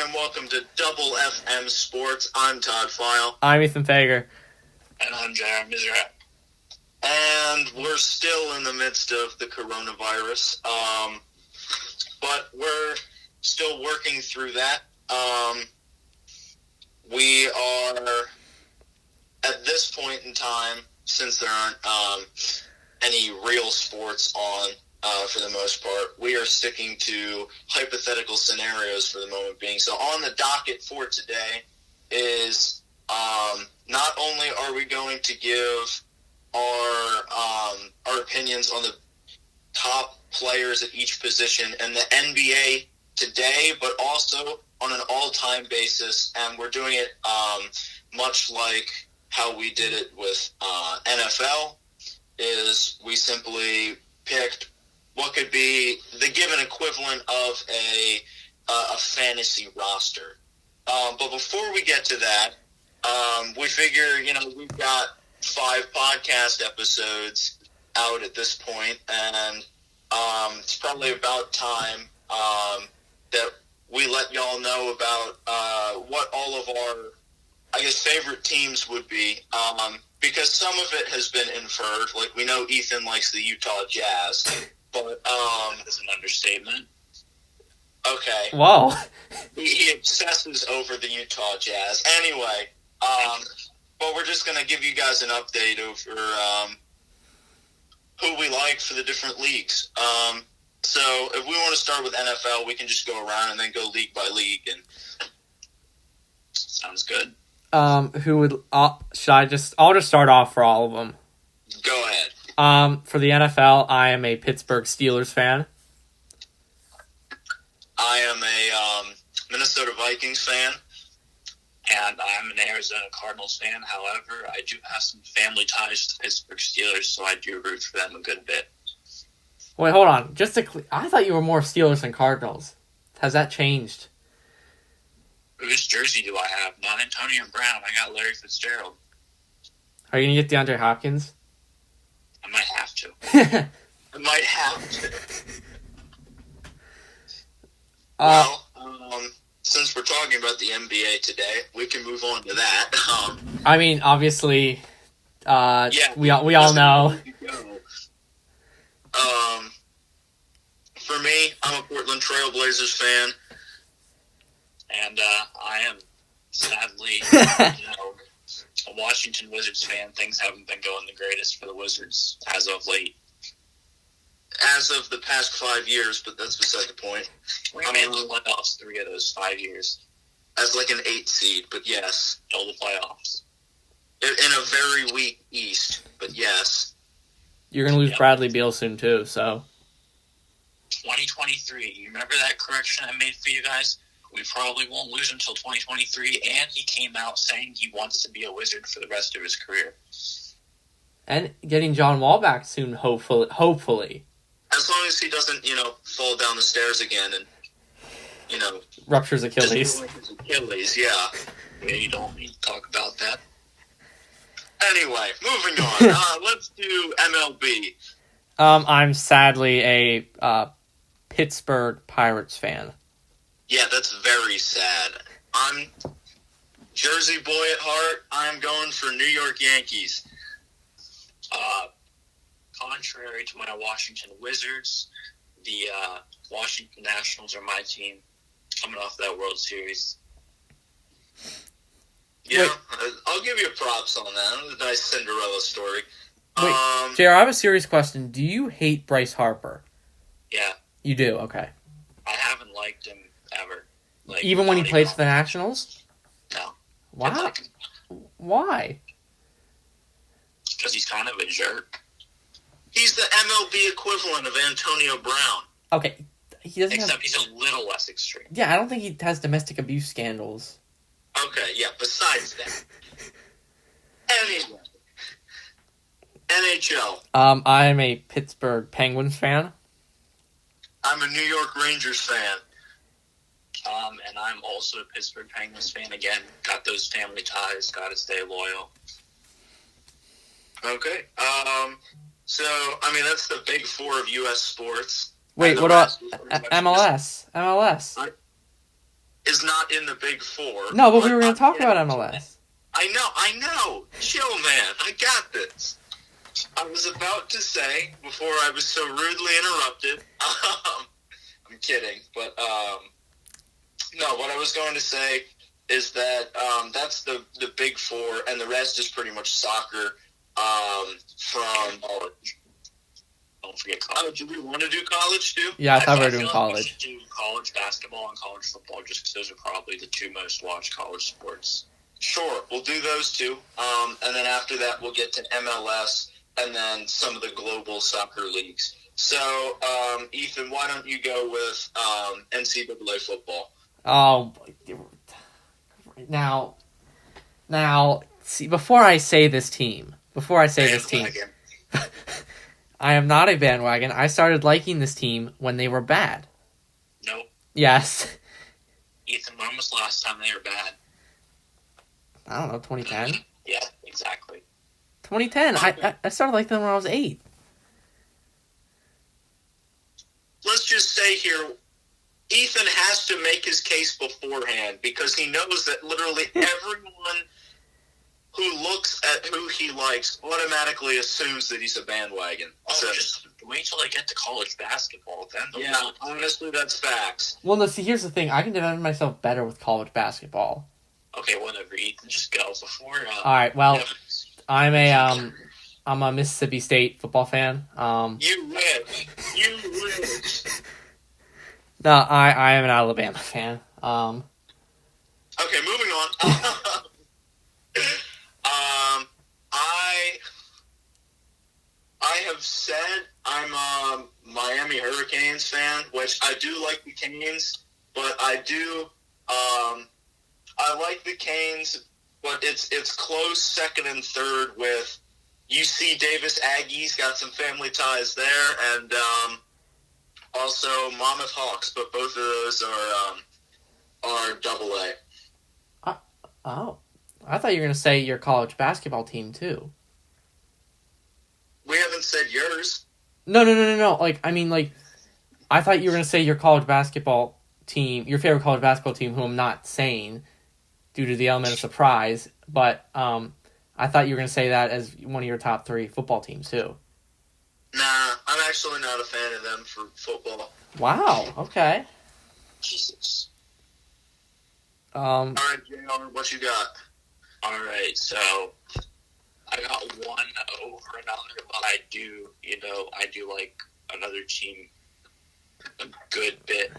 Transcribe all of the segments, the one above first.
and welcome to Double FM Sports. I'm Todd File. I'm Ethan Fager. And I'm Jared Mizrak. And we're still in the midst of the coronavirus, but we're still working through that. We are, at this point in time, since there aren't any real sports on, for the most part, we are sticking to hypothetical scenarios for the moment being. So on the docket for today is not only are we going to give our opinions on the top players at each position in the NBA today, but also on an all-time basis, and we're doing it much like how we did it with NFL, is we simply picked what could be the given equivalent of a fantasy roster. But before we get to that, we figure, we've got 5 podcast episodes out at this point, and it's probably about time that we let y'all know about what all of our, favorite teams would be, because some of it has been inferred. Like, we know Ethan likes the Utah Jazz, but That's an understatement. Okay. Wow. He obsesses over the Utah Jazz. Anyway, but we're just going to give you guys an update over who we like for the different leagues. So if we want to start with NFL, we can just go around and then go league by league. And sounds good. Who would? I'll just start off for all of them. Go ahead. For the NFL, I am a Pittsburgh Steelers fan. I am a Minnesota Vikings fan. And I'm an Arizona Cardinals fan. However, I do have some family ties to the Pittsburgh Steelers, so I do root for them a good bit. Wait, hold on. I thought you were more Steelers than Cardinals. Has that changed? Whose jersey do I have? Not Antonio Brown. I got Larry Fitzgerald. Are you going to get DeAndre Hopkins? I might have to. I might have to. Since we're talking about the NBA today, we can move on to that. I mean, obviously, yeah, we all know. For me, I'm a Portland Trail Blazers fan. And I am, sadly, a Washington Wizards fan. Things haven't been going the greatest for the Wizards as of late. As of the past 5 years, but that's beside the point. We made the playoffs 3 of those 5 years. As like an 8 seed, but yes. All the playoffs. In a very weak East, but yes. You're going to lose Bradley Beal soon, too, so. 2023. You remember that correction I made for you guys? We probably won't lose until 2023, and he came out saying he wants to be a Wizard for the rest of his career. And getting John Wall back soon, hopefully. As long as he doesn't, fall down the stairs again and, ruptures Achilles. His Achilles, yeah. Yeah, you don't need to talk about that. Anyway, moving on. Let's do MLB. I'm sadly a Pittsburgh Pirates fan. Yeah, that's very sad. I'm Jersey boy at heart. I'm going for New York Yankees. Contrary to my Washington Wizards, the Washington Nationals are my team, coming off that World Series. Yeah, I'll give you props on that. It was a nice Cinderella story. Wait, JR, I have a serious question. Do you hate Bryce Harper? Yeah. You do? Okay. I haven't liked him ever. Even when he plays for the Nationals? No. Wow. Why? Because he's kind of a jerk. He's the MLB equivalent of Antonio Brown. Okay. He doesn't Except he's a little less extreme. Yeah, I don't think he has domestic abuse scandals. Okay, yeah, besides that. Anyway. NHL. I am a Pittsburgh Penguins fan. I'm a New York Rangers fan. And I'm also a Pittsburgh Penguins fan. Again, got those family ties, got to stay loyal. Okay. So, that's the big 4 of U.S. sports. Wait, what about MLS? MLS. Is not not in the Big Four. No, but we were going to talk about MLS. I know. Chill, man. I got this. I was about to say, before I was so rudely interrupted, I'm kidding, but no, what I was going to say is that that's the Big Four, and the rest is pretty much soccer from college. Don't forget college. Oh, do we want to do college too? Yeah, I thought we were feel doing like college. We should do college basketball and college football just because those are probably the two most watched college sports. Sure, we'll do those two, and then after that we'll get to MLS and then some of the global soccer leagues. So, Ethan, why don't you go with NCAA football? Oh, now, see, before I say this team, I am not a bandwagon. I started liking this team when they were bad. Nope. Yes. Ethan, when was the last time they were bad? I don't know, 2010? Yeah, exactly. 2010. I started liking them when I was 8. Let's just say here, Ethan has to make his case beforehand because he knows that literally everyone who looks at who he likes automatically assumes that he's a bandwagon. Oh, So, just wait till I get to college basketball. Then they'll yeah, know. honestly, that's facts. Well, no, see, here's the thing. I can defend myself better with college basketball. Okay, whatever, Ethan. Just go before. All right, well, yeah. I'm a Mississippi State football fan. You wish. No, I am an Alabama fan. Okay, moving on. I have said I'm a Miami Hurricanes fan, which I do like the Canes, but I like the Canes, but it's close second and third with UC Davis Aggies, got some family ties there, and also Monmouth Hawks, but both of those are double A. Oh, I thought you were going to say your college basketball team, too. We haven't said yours. No. Like, I mean, like, I thought you were going to say your college basketball team, your favorite college basketball team, who I'm not saying due to the element of surprise, but I thought you were going to say that as one of your top 3 football teams, too. Nah, I'm actually not a fan of them for football. Wow, okay. Jesus. All right, JR, what you got? All right, so I got one over another, but I do like another team a good bit.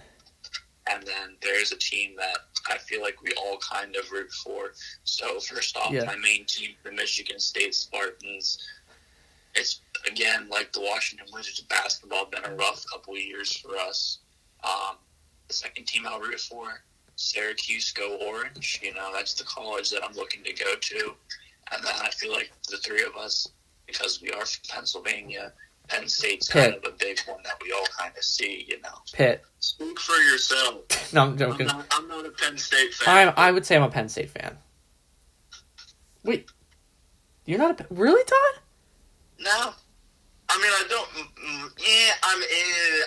And then there's a team that I feel like we all kind of root for. So first off, my main team, the Michigan State Spartans. It's, again, like the Washington Wizards of basketball, been a rough couple of years for us. The second team I'll root for, Syracuse Go Orange. That's the college that I'm looking to go to. And then I feel like the three of us, because we are from Pennsylvania, Penn State's kind of a big one that we all kind of see, Pitt. Speak for yourself. No, I'm joking. I'm not a Penn State fan. I would say I'm a Penn State fan. Wait. You're not really, Todd? No. I mean, I don't...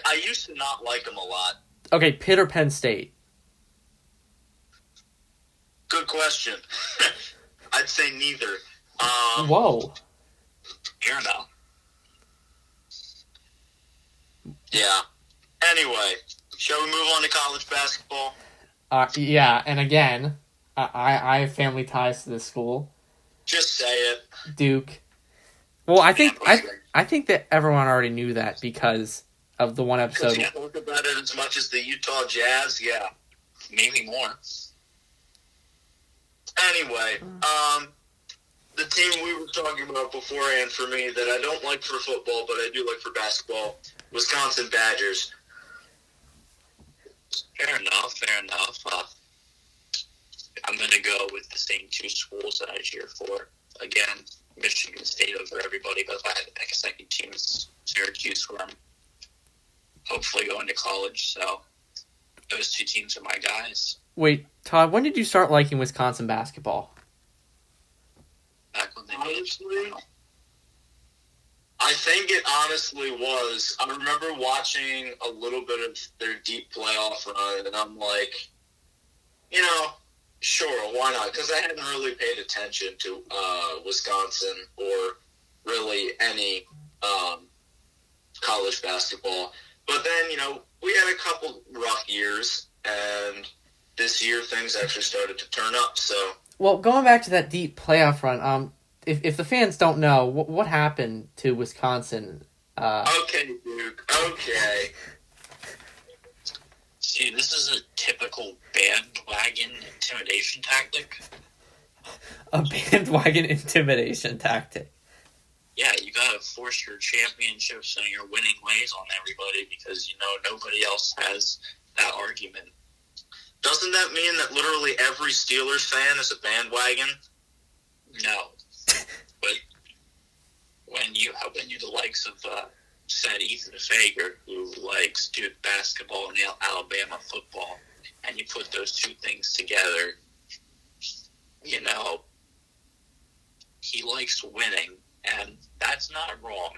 I used to not like them a lot. Okay, Pitt or Penn State? Good question. I'd say neither. Whoa. Here now. Yeah. Anyway, shall we move on to college basketball? Yeah, and again, I have family ties to this school. Just say it. Duke. Well, I think that everyone already knew that because of the one episode. Because you talk about it as much as the Utah Jazz, yeah. Maybe more. Anyway, the team we were talking about beforehand for me that I don't like for football, but I do like for basketball, Wisconsin Badgers. Fair enough. I'm going to go with the same two schools that I cheer for. Again, Michigan State over everybody, but if I had to pick a second team, it's Syracuse, where I'm hopefully going to college. So those two teams are my guys. Wait, Todd, when did you start liking Wisconsin basketball? Back when they Honestly, I think it honestly was. I remember watching a little bit of their deep playoff run, and I'm like, sure, why not? Because I hadn't really paid attention to Wisconsin or really any college basketball. But then, we had a couple rough years, and this year things actually started to turn up. So, well, going back to that deep playoff run, if the fans don't know, what happened to Wisconsin? Okay, Duke. Okay. See, this is a typical bandwagon intimidation tactic. A bandwagon intimidation tactic. Yeah, you gotta force your championships and your winning ways on everybody because, nobody else has that argument. Doesn't that mean that literally every Steelers fan is a bandwagon? No. But when you're the likes of said Ethan Fager, who likes Duke basketball and Alabama football, and you put those two things together, he likes winning, and that's not wrong.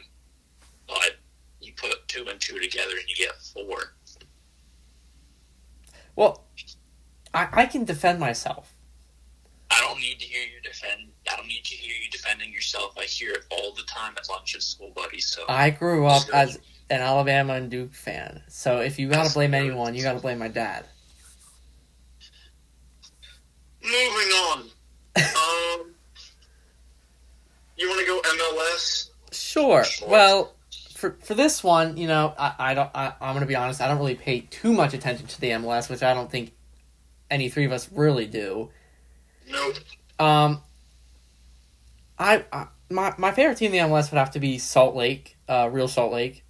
But you put 2 and 2 together and you get 4. Well, I can defend myself. I don't need to hear you defending yourself. I hear it all the time at lunch at school, buddy. So I grew up as an Alabama and Duke fan. So if you gotta blame anyone, you gotta blame my dad. Moving on. You want to go MLS? Sure. Well, for this one, I'm gonna be honest. I don't really pay too much attention to the MLS, which I don't think any three of us really do. Nope. My favorite team in the MLS would have to be Salt Lake, real Salt Lake.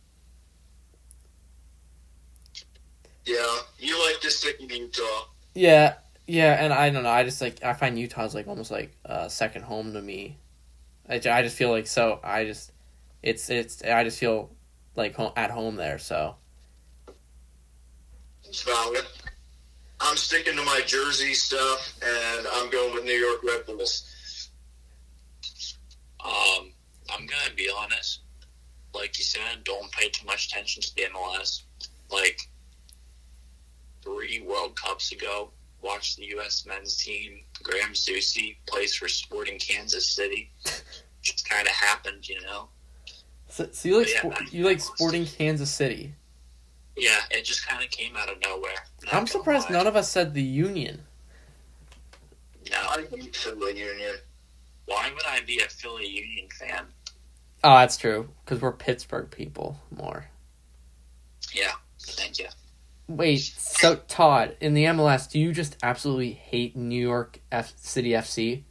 Yeah, you like to stick in Utah. Yeah, and I don't know. I just I find Utah's almost like second home to me. I just feel like so. I just feel like at home there. So It's valid. I'm sticking to my Jersey stuff, and I'm going with New York Red Bulls. I'm gonna be honest. Like you said, don't pay too much attention to the MLS. 3 World Cups ago, watched the U.S. men's team. Graham Zusi plays for Sporting Kansas City. Just kind of happened, So you like Sporting Kansas City? Yeah, it just kind of came out of nowhere. I'm surprised none of us said the Union. No, I hate Philly Union. Why would I be a Philly Union fan? Oh, that's true. Because we're Pittsburgh people more. Yeah, thank you. Wait, so Todd, in the MLS, do you just absolutely hate New York City FC?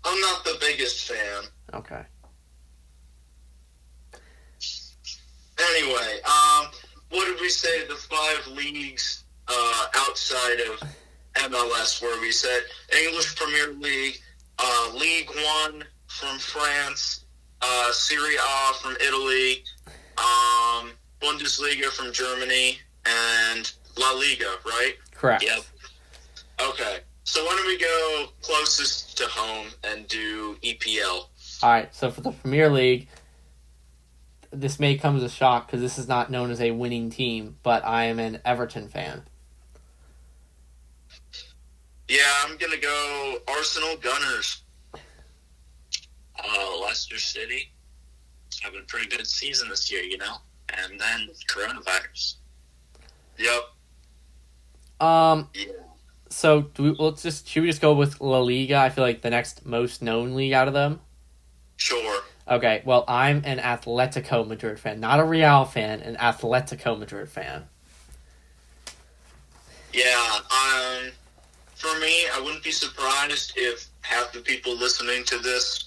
I'm not the biggest fan. Okay. Anyway, what did we say? The 5 leagues outside of MLS, where we said English Premier League, League One from France, Serie A from Italy, Bundesliga from Germany, and La Liga, right? Correct. Yep. Okay. So why don't we go closest to home and do EPL? Alright, so for the Premier League, this may come as a shock because this is not known as a winning team, but I am an Everton fan. Yeah, I'm going to go Arsenal Gunners. Leicester City. Having a pretty good season this year, And then coronavirus. Yep. Yeah. So should we just go with La Liga? I feel like the next most known league out of them. Sure. Okay, well, I'm an Atletico Madrid fan, not a Real fan, an Atletico Madrid fan. Yeah, for me, I wouldn't be surprised if half the people listening to this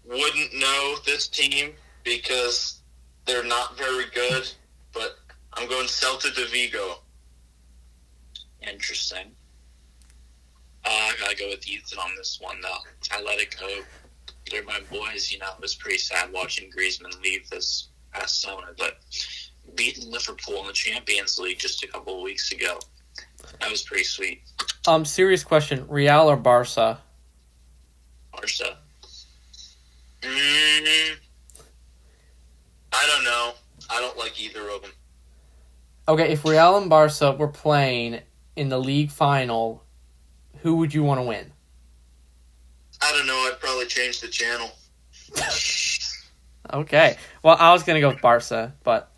wouldn't know this team because they're not very good, but I'm going Celta de Vigo. Interesting. I gotta go with Ethan on this one, though. Atletico, they're my boys. It was pretty sad watching Griezmann leave this past summer, but beating Liverpool in the Champions League just a couple of weeks ago, that was pretty sweet. Serious question: Real or Barca? Barca. I don't know. I don't like either of them. Okay, if Real and Barca were playing in the league final, who would you want to win? I don't know. I'd probably change the channel. Okay. Well, I was gonna go with Barca, but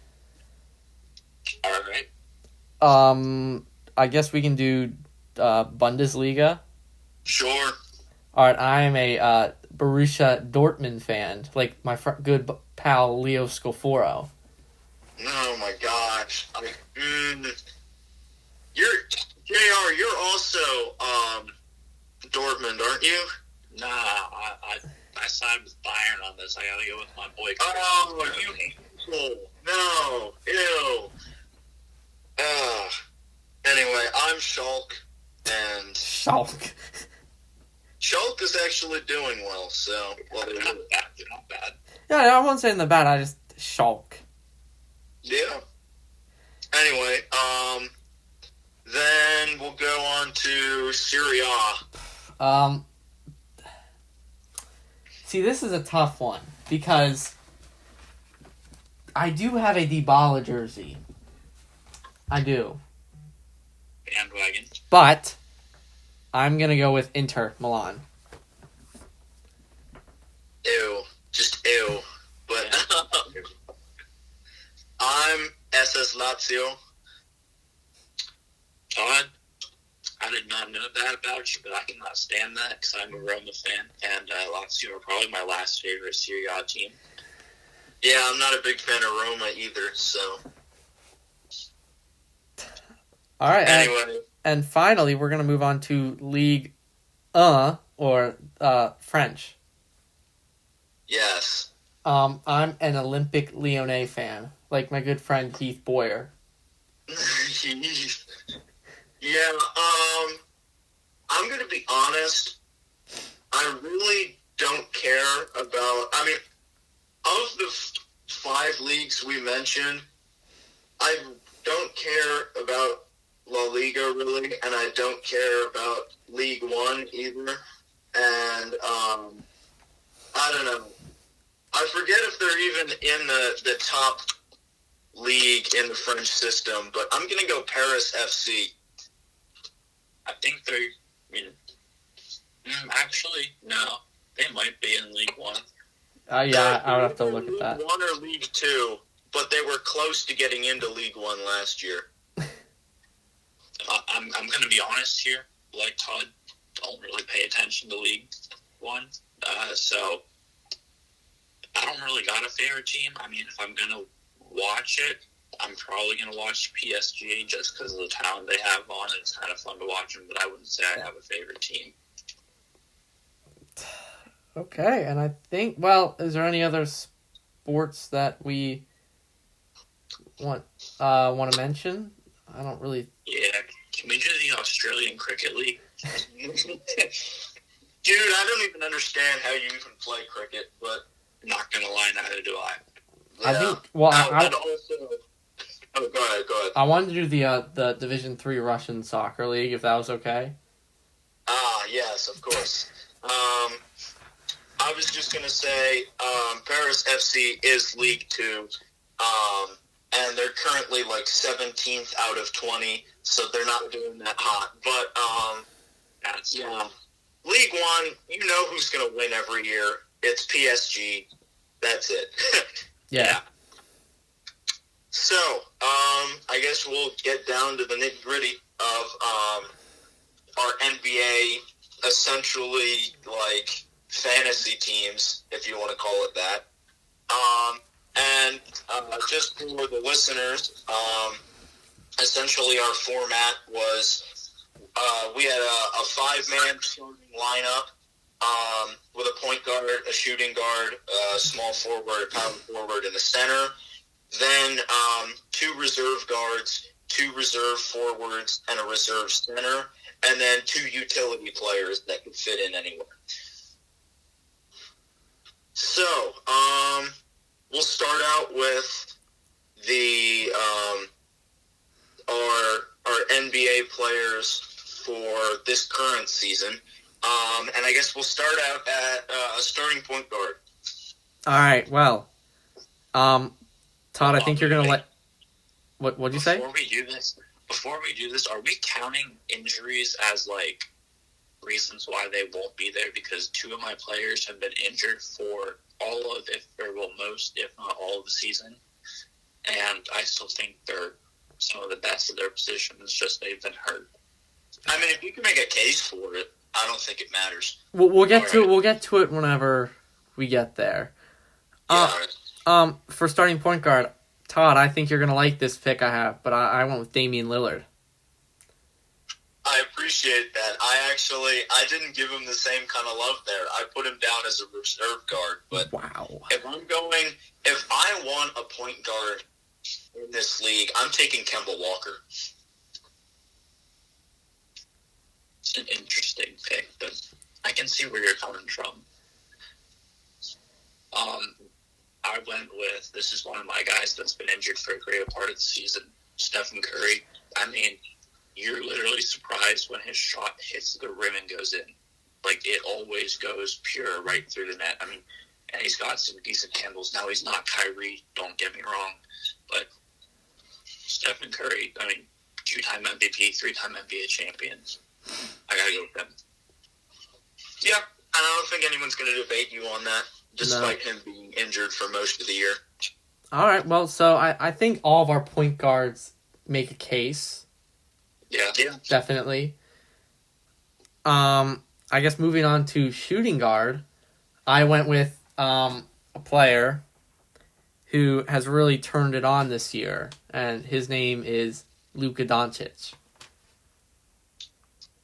All right. I guess we can do Bundesliga. Sure. All right, I am a Borussia Dortmund fan, like my good pal Leo Scoforo. Oh my gosh. You're JR. You're also Dortmund, aren't you? Nah, I signed with Bayern on this. I gotta go with my boy. Oh, you no, ew. Anyway, I'm Shulk, and Schalke. Shulk is actually doing well. So, well, They're not bad. They're not bad. Yeah, I wasn't saying the bad. I just Schalke. yeah. Anyway, then we'll go on to Serie A. See, this is a tough one because I do have a Dybala jersey. I do. Bandwagon. But I'm going to go with Inter Milan. Ew, just ew. But I'm SS Lazio. Todd, I did not know that about you, but I cannot stand that because I'm a Roma fan, and Lazio are probably my last favorite Serie A team. Yeah, I'm not a big fan of Roma either, so. All right. Anyway. And finally, we're going to move on to Ligue 1, or French. Yes. I'm an Olympic Lyonnais fan, like my good friend Heath Boyer. Yeah, I'm going to be honest. I really don't care about... I mean, of the 5 leagues we mentioned, I don't care about La Liga, really, and I don't care about League One either. And, I don't know. I forget if they're even in the top league in the French system, but I'm going to go Paris FC. I think they're, actually, no. They might be in League One. Yeah, I would have to look at that. League One or League Two, but they were close to getting into League One last year. I'm going to be honest here. Like Todd, don't really pay attention to League One. So, I don't really got a favorite team. I mean, if I'm going to watch it, I'm probably going to watch PSG just because of the talent they have on it. It's kind of fun to watch them, but I wouldn't say I have a favorite team. Okay, and I think, well, is there any other sports that we want to mention? I don't really... Yeah, can we do the Australian Cricket League? Dude, I don't even understand how you even play cricket, but... Not going to lie, neither do I. Yeah. I think, well, and also... Oh, go ahead. I wanted to do the Division 3 Russian Soccer League, if that was okay. Yes, of course. I was just going to say Paris FC is League 2, and they're currently like 17th out of 20, so they're not doing that hot. But, That's yeah. League 1, you know who's going to win every year. It's PSG. That's it. Yeah. So, I guess we'll get down to the nitty-gritty of our NBA, essentially, like, fantasy teams, if you want to call it that. And just for the listeners, essentially our format was we had a 5-man starting lineup with a point guard, a shooting guard, a small forward, a power forward, and a center. Then 2 reserve guards, 2 reserve forwards, and a reserve center, and then 2 utility players that could fit in anywhere. So, we'll start out with the our NBA players for this current season, and I guess we'll start out at a starting point guard. All right. Well, Todd, I think you're gonna let. What'd you say? before we do this, are we counting injuries as, like, reasons why they won't be there? Because 2 of my players have been injured for most, if not all of the season. And I still think they're some of the best of their positions, just they've been hurt. I mean, if you can make a case for it, I don't think it matters. We'll get to it. We'll get to it whenever we get there. For starting point guard, Todd, I think you're gonna like this pick I have, but I went with Damian Lillard. I appreciate that. I didn't give him the same kind of love there. I put him down as a reserve guard, but wow. If I want a point guard in this league, I'm taking Kemba Walker. It's an interesting pick, but I can see where you're coming from. I went with, this is one of my guys that's been injured for a greater part of the season, Stephen Curry. I mean, you're literally surprised when his shot hits the rim and goes in. Like, it always goes pure right through the net. I mean, and he's got some decent handles. Now, he's not Kyrie, don't get me wrong, but Stephen Curry, I mean, 2-time MVP, 3-time NBA champions. I gotta go with them. Yeah, and I don't think anyone's going to debate you on that, despite him being injured for most of the year. All right, well, so I think all of our point guards make a case. Yeah. Definitely. I guess moving on to shooting guard, I went with a player who has really turned it on this year, and his name is Luka Doncic.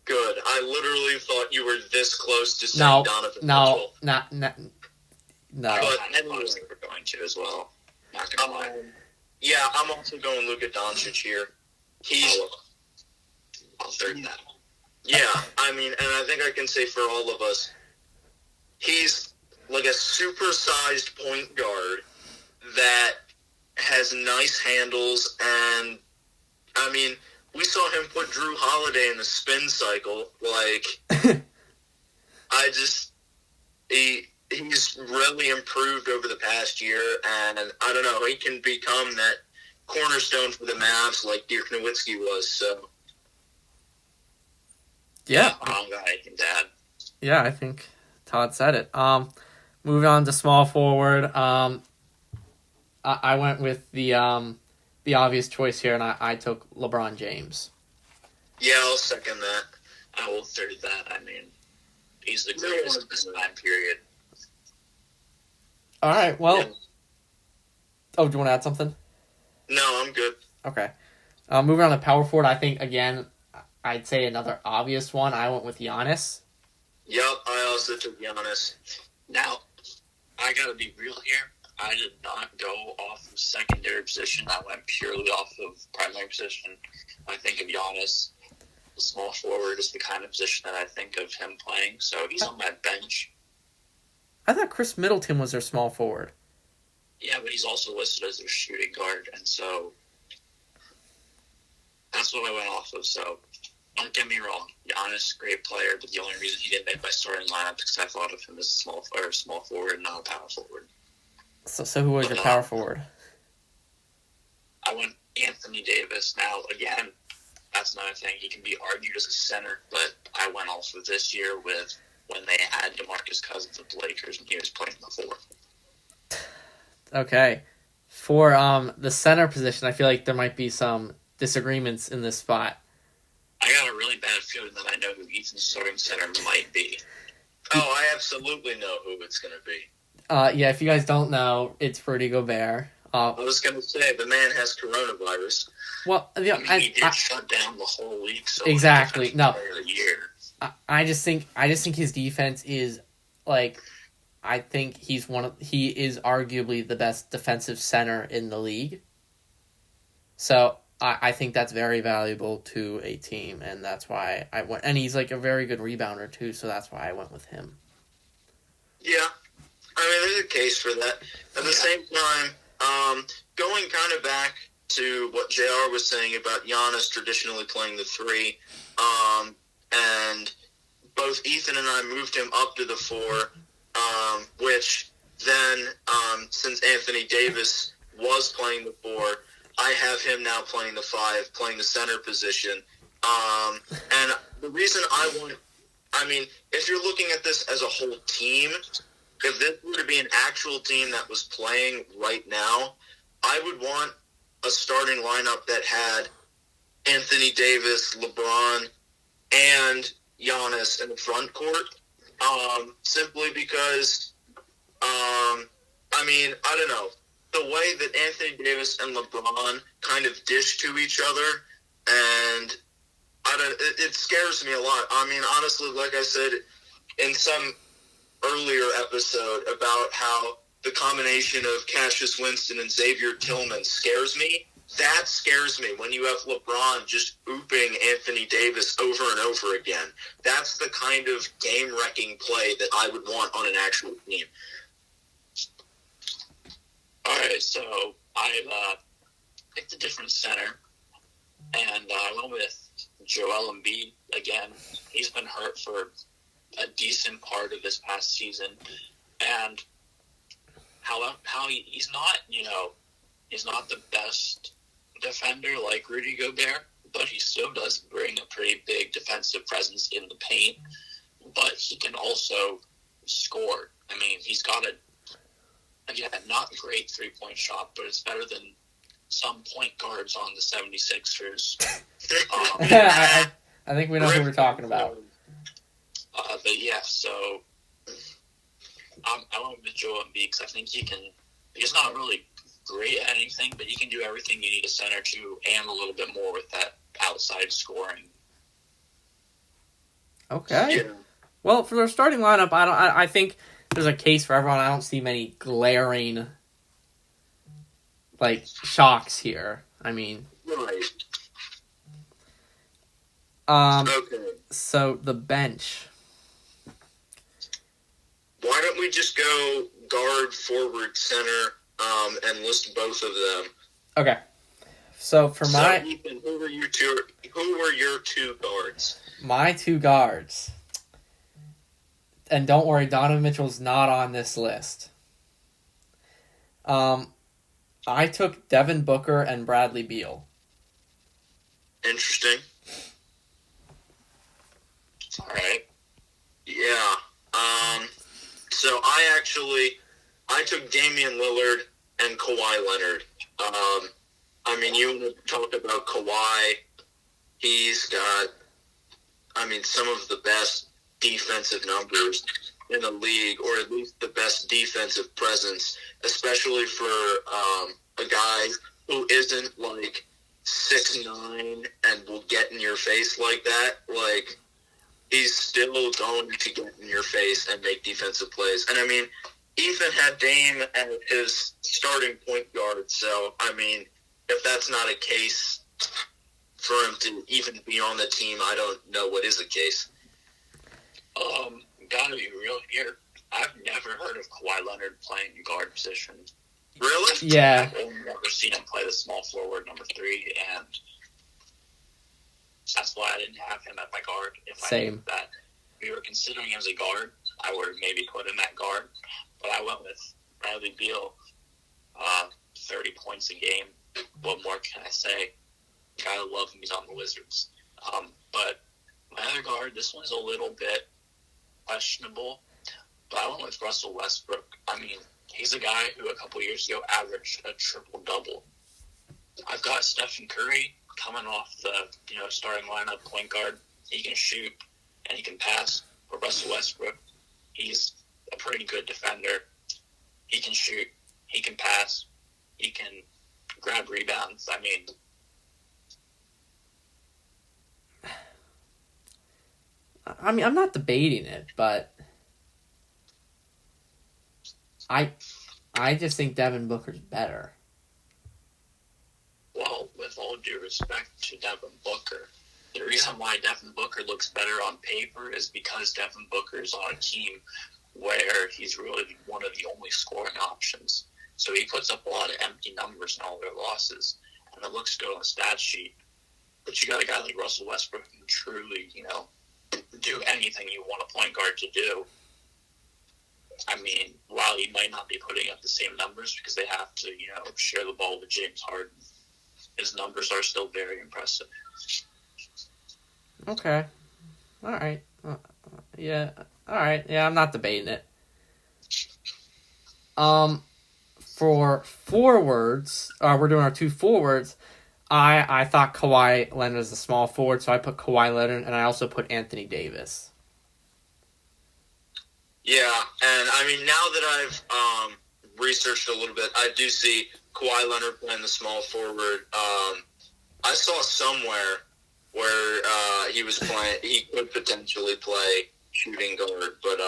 Good. I literally thought you were this close to saying Donovan Mitchell. No. I was going to as well. Not gonna lie. Yeah, I'm also going Luka Doncic here. I'll third that. Yeah, I mean, and I think I can say for all of us, he's like a super-sized point guard that has nice handles, and, I mean, we saw him put Drew Holiday in the spin cycle. Like, he's really improved over the past year, and I don't know, he can become that cornerstone for the Mavs like Dirk Nowitzki was, so. Yeah. Wrong guy, Dad. Yeah, I think Todd said it. Moving on to small forward, I went with the obvious choice here, and I took LeBron James. Yeah, I'll second that. I will third that. I mean, he's the greatest of this time period. All right, well. Yeah. Oh, do you want to add something? No, I'm good. Okay. Moving on to power forward, I think, again, I'd say another obvious one. I went with Giannis. Yep, I also took Giannis. Now, I gotta be real here. I did not go off of secondary position. I went purely off of primary position. I think of Giannis. The small forward is the kind of position that I think of him playing, so he's on my bench. I thought Chris Middleton was their small forward. Yeah, but he's also listed as their shooting guard, and so that's what I went off of. So don't get me wrong, Giannis, great player, but the only reason he didn't make my starting lineup is because I thought of him as a small forward, not a power forward. So who was your power forward? I went Anthony Davis. Now, again, that's another thing. He can be argued as a center, but I went off of this year with when they had DeMarcus Cousins with the Lakers and he was playing the 4. Okay. For the center position, I feel like there might be some disagreements in this spot. I got a really bad feeling that I know who Ethan's starting center might be. Oh, I absolutely know who it's going to be. Yeah, if you guys don't know, it's Rudy Gobert. I was going to say, the man has coronavirus. Well, he did shut down the whole league. So exactly. No, year. I just think his defense is like, I think he is arguably the best defensive center in the league. So I think that's very valuable to a team, and that's why I went. And he's like a very good rebounder too, so that's why I went with him. Yeah, I mean, there's a case for that. At the same time, going kind of back to what JR was saying about Giannis traditionally playing the 3, and both Ethan and I moved him up to the 4, which then, since Anthony Davis was playing the 4, I have him now playing the 5, playing the center position. And the reason if you're looking at this as a whole team, if this were to be an actual team that was playing right now, I would want a starting lineup that had Anthony Davis, LeBron, and Giannis in the front court. Simply because, I don't know. The way that Anthony Davis and LeBron kind of dish to each other, and it scares me a lot. I mean, honestly, like I said in some earlier episode about how the combination of Cassius Winston and Xavier Tillman scares me. That scares me when you have LeBron just ooping Anthony Davis over and over again. That's the kind of game-wrecking play that I would want on an actual team. All right, so I picked a different center, and I went with Joel Embiid again. He's been hurt for a decent part of this past season, and how he's not, he's not the best defender like Rudy Gobert, but he still does bring a pretty big defensive presence in the paint, but he can also score. I mean, he's got again, not a great three-point shot, but it's better than some point guards on the 76ers. I think we know who we're talking about. But yeah, so I went with Joel Embiid because I think he's not really great at anything, but he can do everything you need a center to, and a little bit more with that outside scoring. Okay. Yeah. Well, for their starting lineup, I think there's a case for everyone. I don't see many glaring shocks here. I mean, Right. Okay. So the bench. Why don't we just go guard, forward, center, and list both of them? Okay. So for Ethan, who were your two guards? My two guards. And don't worry, Donovan Mitchell's not on this list. I took Devin Booker and Bradley Beal. Interesting. All right. Yeah. So I took Damian Lillard and Kawhi Leonard. You want to talk about Kawhi. He's got, some of the best defensive numbers in the league, or at least the best defensive presence, especially for a guy who isn't 6'9" and will get in your face like that. He's still going to get in your face and make defensive plays. And Ethan had Dame as his starting point guard, so if that's not a case for him to even be on the team, I don't know what is a case. Gotta be real here. I've never heard of Kawhi Leonard playing guard position. Really? Yeah. I've only ever seen him play the small forward, number 3, and that's why I didn't have him at my guard. If I knew that we were considering him as a guard, I would have maybe put him at guard. But I went with Bradley Beal, 30 points a game. What more can I say? Gotta love him. He's on the Wizards. But my other guard, this one's a little bit questionable, but I went with Russell Westbrook. He's a guy who a couple years ago averaged a triple-double. I've got Stephen Curry coming off the starting lineup, point guard. He can shoot and he can pass. But Russell Westbrook, he's a pretty good defender. He can shoot. He can pass. He can grab rebounds. I'm not debating it, but I just think Devin Booker's better. Well, with all due respect to Devin Booker, the reason why Devin Booker looks better on paper is because Devin Booker's on a team where he's really one of the only scoring options. So he puts up a lot of empty numbers in all their losses, and it looks good on the stat sheet. But you got a guy like Russell Westbrook who can truly, do anything you want a point guard to do. While he might not be putting up the same numbers because they have to, share the ball with James Harden. his numbers are still very impressive. Okay. All right. Yeah. All right. Yeah, I'm not debating it. For forwards, we're doing our two forwards. I thought Kawhi Leonard was a small forward, so I put Kawhi Leonard, and I also put Anthony Davis. Yeah, and I mean, now that I've researched a little bit, I do see Kawhi Leonard playing the small forward. I saw somewhere where he was playing. He could potentially play shooting guard, but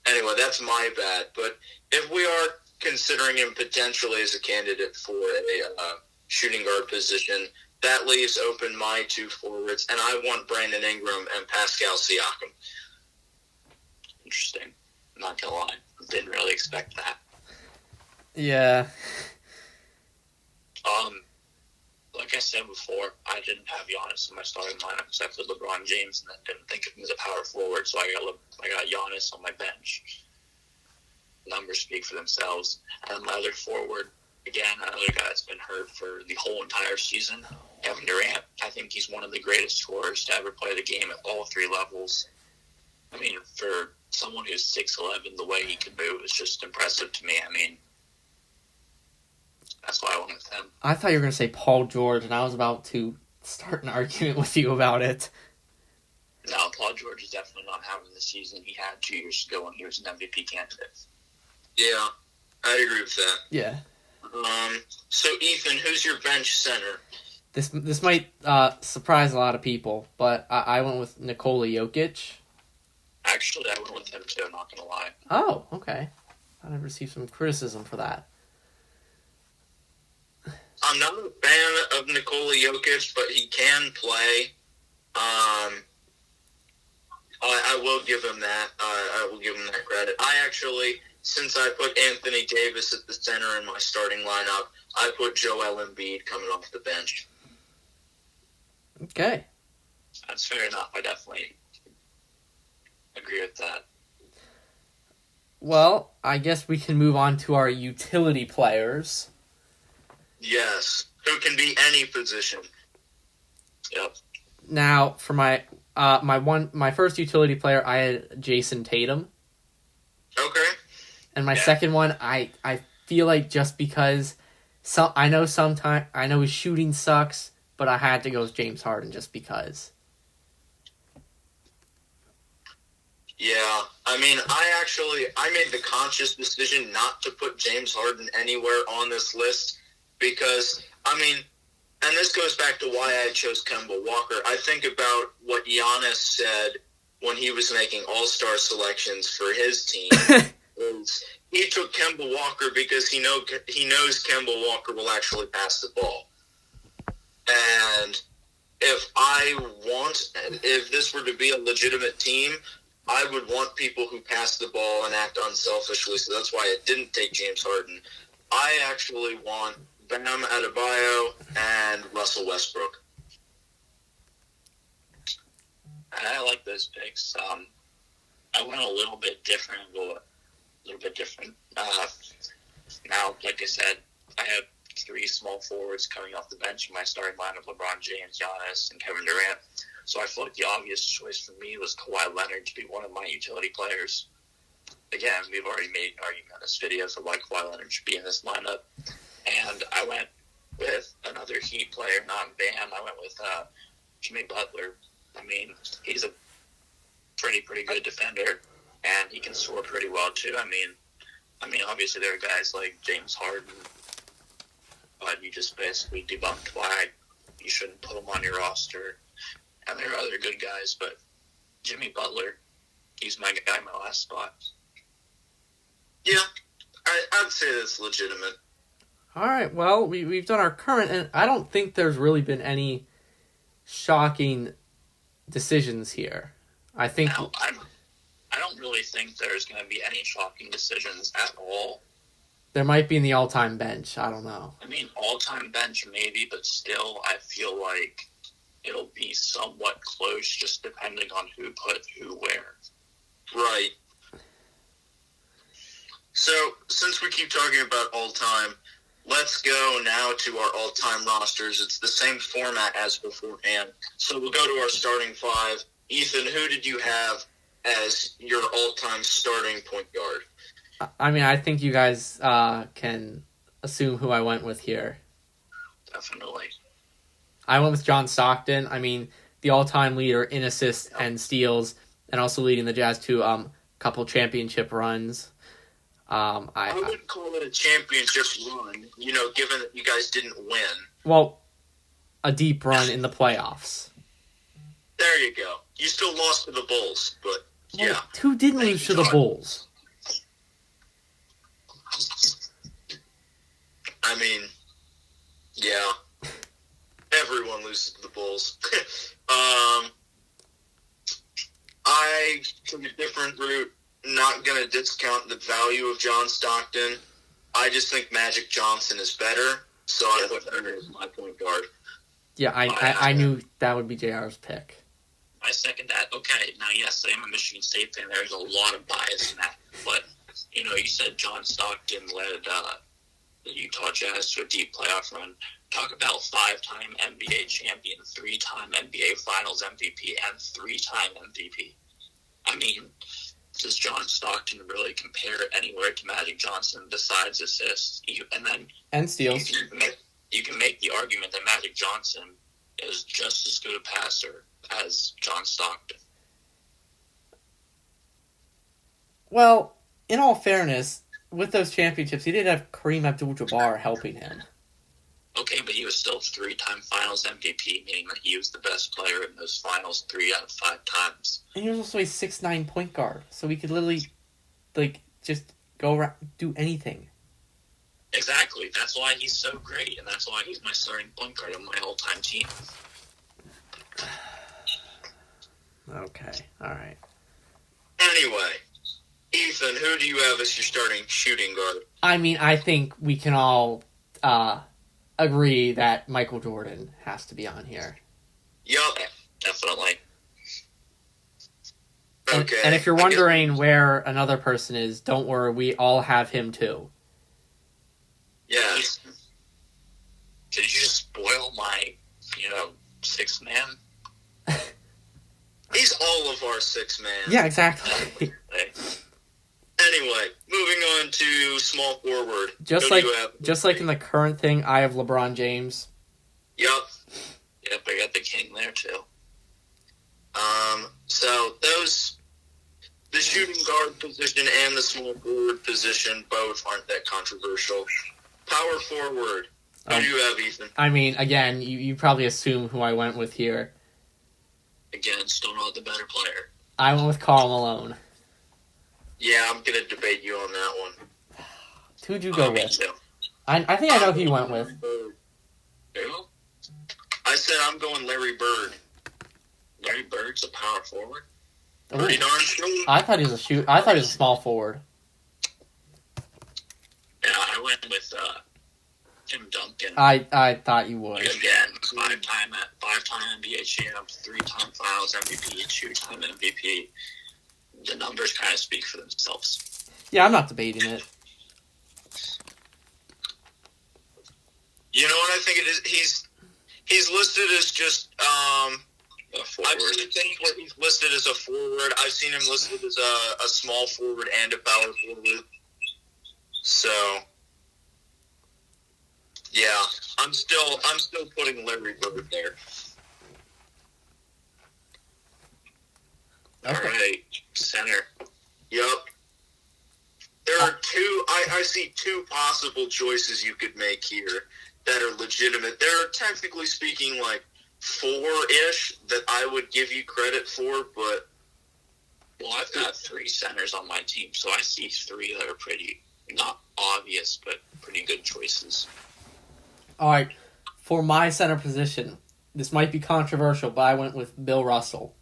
anyway, that's my bad. But if we are considering him potentially as a candidate for a shooting guard position, that leaves open my two forwards, and I want Brandon Ingram and Pascal Siakam. Interesting. I'm not gonna lie. Didn't really expect that. Yeah. Like I said before, I didn't have Giannis in my starting lineup because I put LeBron James and then didn't think of him as a power forward, so I got Giannis on my bench. Numbers speak for themselves. And my other forward, again, another guy that's been hurt for the whole entire season, Kevin Durant. I think he's one of the greatest scorers to ever play the game at all three levels. I mean, for someone who's 6'11", the way he can move is just impressive to me. I mean, that's why I went with him. I thought you were going to say Paul George, and I was about to start an argument with you about it. No, Paul George is definitely not having the season he had 2 years ago when he was an MVP candidate. Yeah, I agree with that. Yeah. So, Ethan, who's your bench center? This might surprise a lot of people, but I went with Nikola Jokic. Actually, I went with him too, I'm not going to lie. Oh, okay. I've received some criticism for that. I'm not a fan of Nikola Jokic, but he can play. I will give him that. I will give him that credit. I actually, since I put Anthony Davis at the center in my starting lineup, I put Joel Embiid coming off the bench. Okay. That's fair enough. I definitely agree with that. Well, I guess we can move on to our utility players. Yes, who can be any position. Yep. Now, for my first utility player, I had Jason Tatum. Okay. And my second one, I feel like just because I know his shooting sucks, but I had to go with James Harden just because. Yeah, I mean, I made the conscious decision not to put James Harden anywhere on this list because, I mean, and this goes back to why I chose Kemba Walker. I think about what Giannis said when he was making all-star selections for his team. He took Kemba Walker because he knows Kemba Walker will actually pass the ball. And if this were to be a legitimate team, I would want people who pass the ball and act unselfishly, so that's why I didn't take James Harden. I actually want Bam Adebayo and Russell Westbrook. I like those picks. I went a little bit different. Now, like I said, I have three small forwards coming off the bench in my starting lineup: LeBron James, Giannis, and Kevin Durant. So I feel like the obvious choice for me was Kawhi Leonard to be one of my utility players. Again, we've already made an argument on this video for why Kawhi Leonard should be in this lineup. And I went with another Heat player, not Bam. I went with Jimmy Butler. I mean, he's a pretty good defender, and he can score pretty well too. I mean, obviously there are guys like James Harden, but you just basically debunked why you shouldn't put him on your roster. And there are other good guys, but Jimmy Butler, he's my guy in my last spot. Yeah, I'd say that's legitimate. All right, well, we've done our current, and I don't think there's really been any shocking decisions here. I think... No, I don't really think there's going to be any shocking decisions at all. There might be in the all-time bench. I don't know. I mean, all-time bench maybe, but still I feel like it'll be somewhat close just depending on who put who where. Right. So, since we keep talking about all-time, let's go now to our all-time rosters. It's the same format as beforehand. So we'll go to our starting five. Ethan, who did you have as your all-time starting point guard? I mean, I think you guys can assume who I went with here. Definitely. I went with John Stockton. I mean, the all-time leader in assists and steals, and also leading the Jazz to a couple championship runs. I wouldn't call it a championship run, given that you guys didn't win. Well, a deep run in the playoffs. There you go. You still lost to the Bulls, but yeah. Well, who didn't lose to the Bulls? I mean, yeah. Everyone loses to the Bulls. I took a different route. Not going to discount the value of John Stockton. I just think Magic Johnson is better, so I put him as my point guard. Yeah, I knew that would be JR's pick. I second that. Okay, now yes, I am a Michigan State fan. There's a lot of bias in that. But, you said John Stockton led the Utah Jazz to a deep playoff run. Talk about 5-time NBA champion, 3-time NBA Finals MVP, and 3-time MVP. I mean, does John Stockton really compare anywhere to Magic Johnson besides assists? And steals. You can make the argument that Magic Johnson is just as good a passer as John Stockton. Well, in all fairness, with those championships, he did have Kareem Abdul-Jabbar helping him. Okay, but he was still 3-time Finals MVP, meaning that he was the best player in those Finals 3 out of 5 times. And he was also a 6'9" point guard, so he could literally, just go around, do anything. Exactly. That's why he's so great, and that's why he's my starting point guard on my all-time team. Okay, all right. Anyway, Ethan, who do you have as your starting shooting guard? I mean, I think we can all agree that Michael Jordan has to be on here. Yup. Definitely. Okay. And if you're wondering where another person is, don't worry, we all have him too. Yeah. Did you just spoil my, sixth man? He's all of our six man. Yeah, exactly. Anyway, moving on to small forward. Just like in the current thing, I have LeBron James. Yup. Yep, I got the king there too. So the shooting guard position and the small forward position both aren't that controversial. Power forward. Who do you have, Ethan? I mean, again, you probably assume who I went with here. Again, still not the better player. I went with Karl Malone. Yeah, I'm going to debate you on that one. Who'd you go with? Too. I think I know who you went with. Who? I said I'm going Larry Bird. Larry Bird's a power forward? Pretty darn sure. I thought he was a small forward. Yeah, I went with Tim Duncan. I thought you would. Again, five-time NBA champ, 3-time Finals MVP, 2-time MVP. The numbers kind of speak for themselves. Yeah, I'm not debating it. You know what I think it is? He's listed as just A forward. I've seen things where he's listed as a forward. I've seen him listed as a small forward and a power forward. So yeah, I'm still putting Larry Bird there. Okay. All right, center. Yup. There are two. I see two possible choices you could make here that are legitimate. There are, technically speaking, like 4-ish that I would give you credit for, but Well, I've got 3 centers on my team, so I see 3 that are pretty, not obvious, but pretty good choices. All right, for my center position, this might be controversial, but I went with Bill Russell.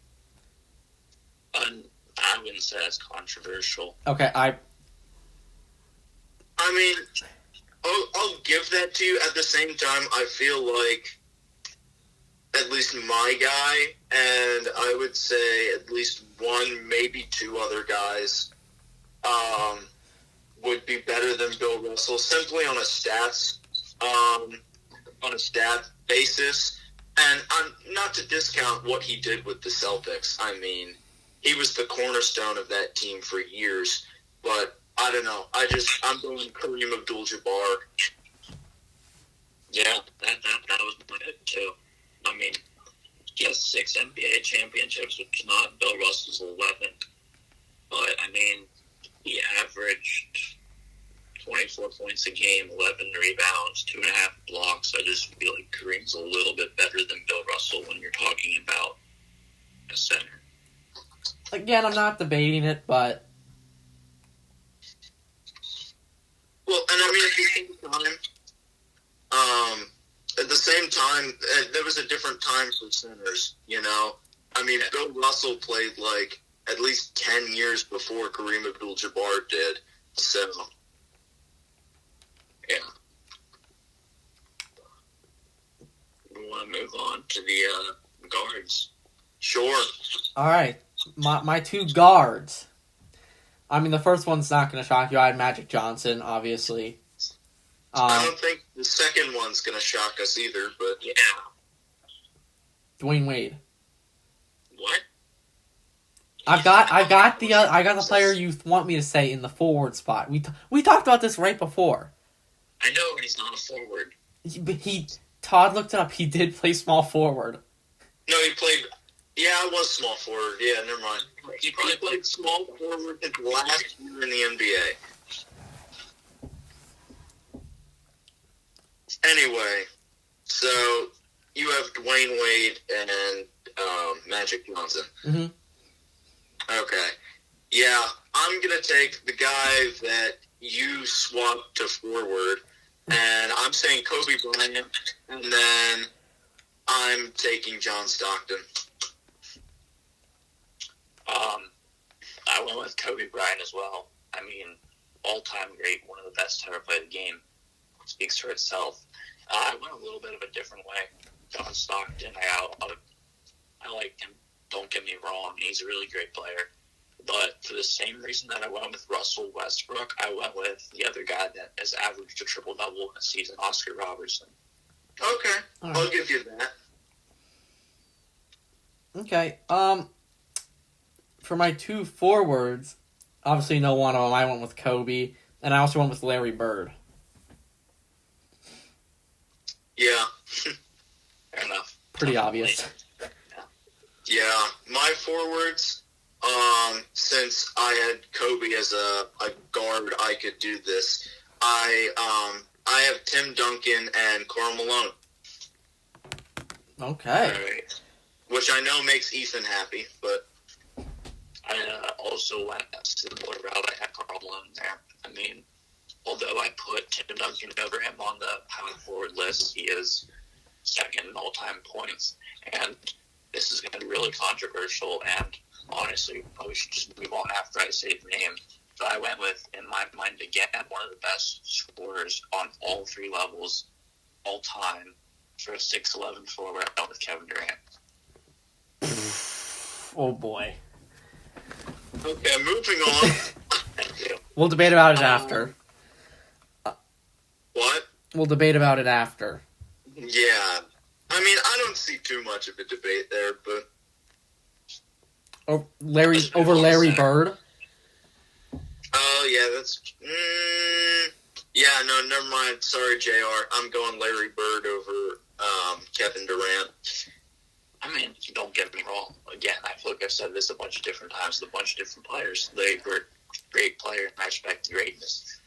I wouldn't say that's controversial. Okay, I mean, I'll give that to you. At the same time, I feel like at least my guy, and I would say at least 1, maybe 2 other guys, would be better than Bill Russell, simply on a stats on a stat basis. And not to discount what he did with the Celtics. I mean, he was the cornerstone of that team for years. But I don't know. I'm going Kareem Abdul-Jabbar. Yeah, that was my pick too. I mean, he has 6 NBA championships, which is not Bill Russell's 11. But, I mean, he averaged 24 points a game, 11 rebounds, 2.5 blocks. I just feel like Kareem's a little bit better than Bill Russell when you're talking about a center. Again, I'm not debating it, but... Well, and I mean, at the same time, there was a different time for centers, you know? I mean, Bill Russell played, like, at least 10 years before Kareem Abdul-Jabbar did, so... Yeah. We want to move on to the guards. Sure. All right, my 2 guards. I mean, the first one's not going to shock you. I had Magic Johnson, obviously. I don't think the second one's going to shock us either, but... Yeah. Dwayne Wade. What? I got the player you want me to say in the forward spot. We talked about this right before. I know, but he's not a forward. Todd looked it up. He did play small forward. No, he played... Yeah, it was small forward. Yeah, never mind. He played small forward his last year in the NBA. Anyway, so you have Dwayne Wade and Magic Johnson. Mm-hmm. Okay. Yeah, I'm going to take the guy that you swapped to forward, and I'm saying Kobe Bryant, and then I'm taking John Stockton. I went with Kobe Bryant as well. I mean, all-time great, one of the best to ever play the game. Speaks for itself. I went a little bit of a different way. John Stockton, I like him. Don't get me wrong, he's a really great player. But for the same reason that I went with Russell Westbrook, I went with the other guy that has averaged a triple-double in a season, Oscar Robertson. Okay, right. I'll give you that. Okay, for my 2 forwards, obviously no one of them. I went with Kobe, and I also went with Larry Bird. Yeah. Fair enough. Pretty obvious. Yeah, my forwards, since I had Kobe as a guard, I could do this. I have Tim Duncan and Karl Malone. Okay. Right. Which I know makes Ethan happy, but... I also went a similar route. I had Karl Malone there. I mean, although I put Tim Duncan over him on the power forward list, he is second in all-time points. And this is going to be really controversial, and honestly, probably should just move on after I say the name. But I went with, in my mind, again, one of the best scorers on all 3 levels all time for a 6'11" forward. I went with Kevin Durant. Oh boy. Okay, moving on. Thank you. We'll debate about it after. What? We'll debate about it after. Yeah. I mean, I don't see too much of a debate there, but... Oh, Larry Bird? Oh, yeah, that's... yeah, no, never mind. Sorry, JR. I'm going Larry Bird over Kevin Durant. I mean, don't get me wrong. Again, I feel like I've said this a bunch of different times with a bunch of different players. They were great players, and I respect the greatness.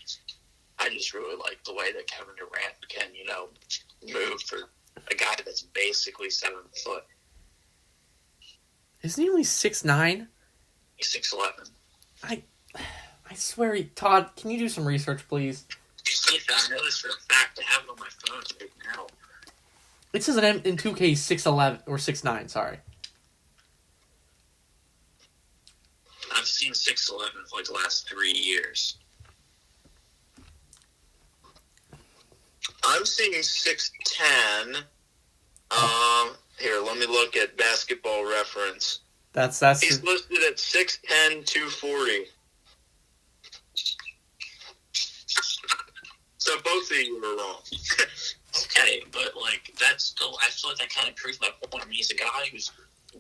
I just really like the way that Kevin Durant can, move for a guy that's basically 7 foot. Isn't he only 6'9"? He's 6'11". I swear, Todd, can you do some research, please? Ethan, I know this for a fact. I have it on my phone right now. It says in 2K 6'11", or 6'9", sorry. I've seen 6'11" for like the last 3 years. I'm seeing 6'10". Here, let me look at Basketball Reference. He's listed at 6'10", 240. So both of you were wrong. Okay, but like that's still, I feel like that kind of proves my point. I mean, he's a guy who's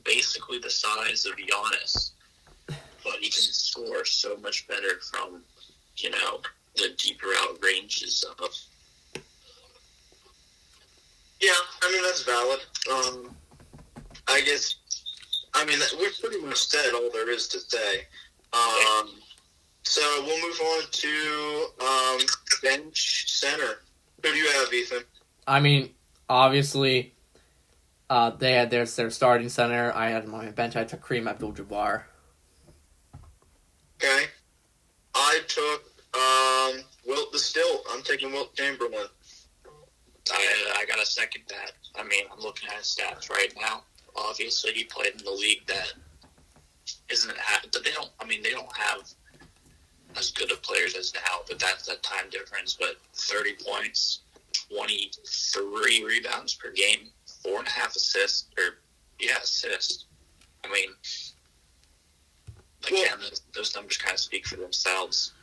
basically the size of Giannis, but he can score so much better from, the deeper out ranges of. Yeah, I mean, that's valid. I guess, we've pretty much said all there is to say. So we'll move on to bench center. Who do you have, Ethan? I mean, obviously, they had their starting center. I had my bench. I took Kareem Abdul-Jabbar. Okay. I took Wilt the Stilt. I'm taking Wilt Chamberlain. I gotta second that. I mean, I'm looking at his stats right now. Obviously, he played in the league that they don't have as good of players as now, but that's that time difference. But 30 points, 23 rebounds per game, 4.5 assists, assists. I mean, again, those numbers kind of speak for themselves.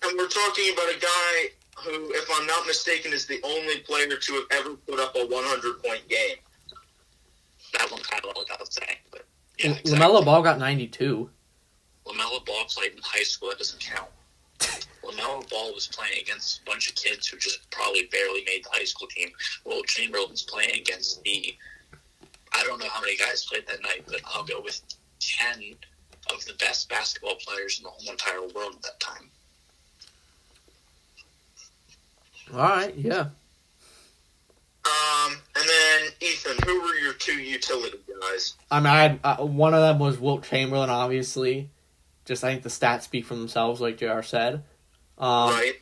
And we're talking about a guy who, if I'm not mistaken, is the only player to have ever put up a 100-point game. That one kind of what I was saying, but yeah, exactly. LaMelo Ball got 92. LaMelo Ball played in high school. That doesn't count. LaMelo Ball was playing against a bunch of kids who just probably barely made the high school team. Wilt Chamberlain's playing against I don't know how many guys played that night, but I'll go with 10 of the best basketball players in the whole entire world at that time. All right, yeah. And then, Ethan, who were your two utility guys? I mean, I had, one of them was Wilt Chamberlain, obviously. Just, I think the stats speak for themselves, like JR said. Right.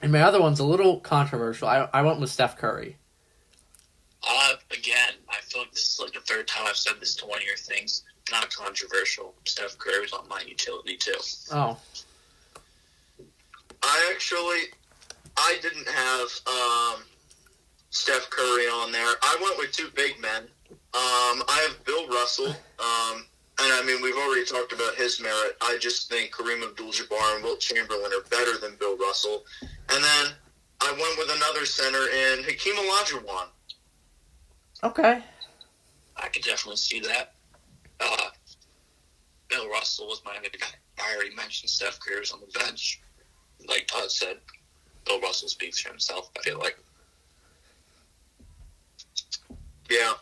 And my other one's a little controversial. I went with Steph Curry. Again, I feel like this is like the third time I've said this to one of your things. Not controversial. Steph Curry was on my utility, too. Oh. I didn't have Steph Curry on there. I went with two big men. I have Bill Russell, and I mean, we've already talked about his merit. I just think Kareem Abdul-Jabbar and Wilt Chamberlain are better than Bill Russell. And then I went with another center in Hakeem Olajuwon. Okay. I could definitely see that. Bill Russell was my other guy. I already mentioned Steph Curry was on the bench. Like Todd said, Bill Russell speaks for himself, I feel like. Yeah.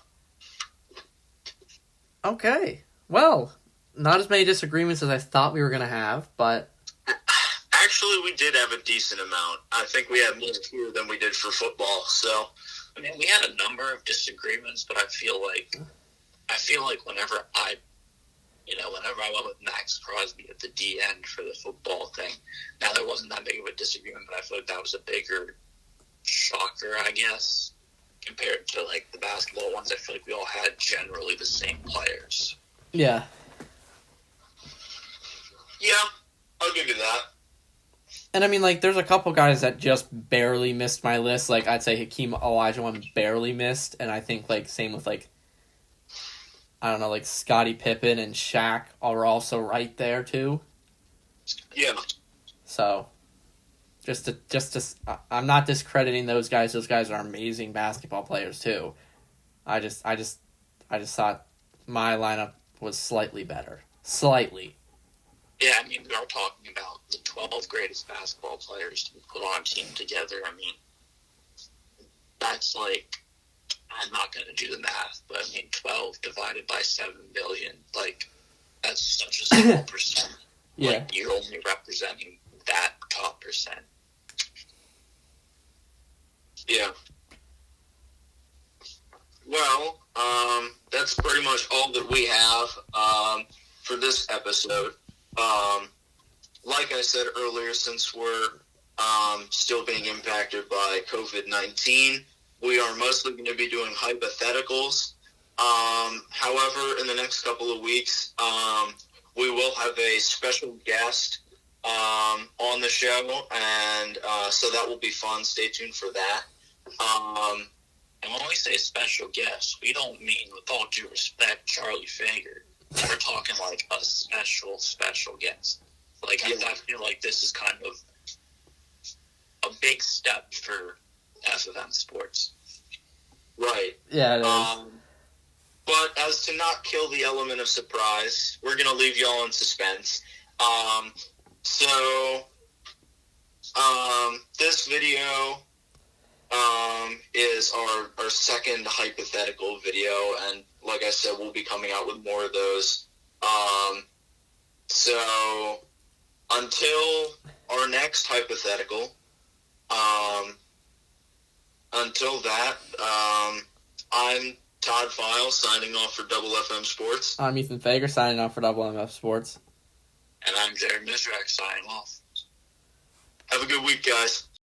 Okay. Well, not as many disagreements as I thought we were going to have, but... Actually, we did have a decent amount. I think we had more here than we did for football, so... I mean, we had a number of disagreements, but I feel like whenever I went with Max Crosby at the D end for the football thing, now there wasn't that big of a disagreement, but I feel like that was a bigger shocker, I guess, compared to like the basketball ones. I feel like we all had generally the same players. Yeah. Yeah, I'll give you that. And I mean, like, there's a couple guys that just barely missed my list. Like, I'd say Hakeem Olajuwon barely missed, and I think, like, same with, like, I don't know, like, Scottie Pippen and Shaq are also right there, too. Yeah. So, I'm not discrediting those guys. Those guys are amazing basketball players, too. I just thought my lineup was slightly better. Slightly. Yeah, I mean, we are talking about the 12 greatest basketball players to put on a team together. I mean, that's like, I'm not going to do the math, but I mean, 12 divided by 7 billion, like, that's such a small percent. Yeah. Like, you're only representing that top percent. Yeah. Well, that's pretty much all that we have for this episode. Like I said earlier, since we're still being impacted by COVID-19, we are mostly going to be doing hypotheticals. However, in the next couple of weeks, we will have a special guest on the show, and so that will be fun. Stay tuned for that. And when we say special guest, we don't mean, with all due respect, Charlie Fager. We're talking like a special guest. Like, I feel like this is kind of a big step for FFM sports. Right. Yeah, it is. But as to not kill the element of surprise, we're going to leave y'all in suspense. This video is our second hypothetical video, and like I said, we'll be coming out with more of those. So until our next hypothetical, until that, I'm Todd File signing off for Double FM Sports. I'm Ethan Fager signing off for WMF Sports. And I'm Jared Mizrak signing off. Have a good week, guys.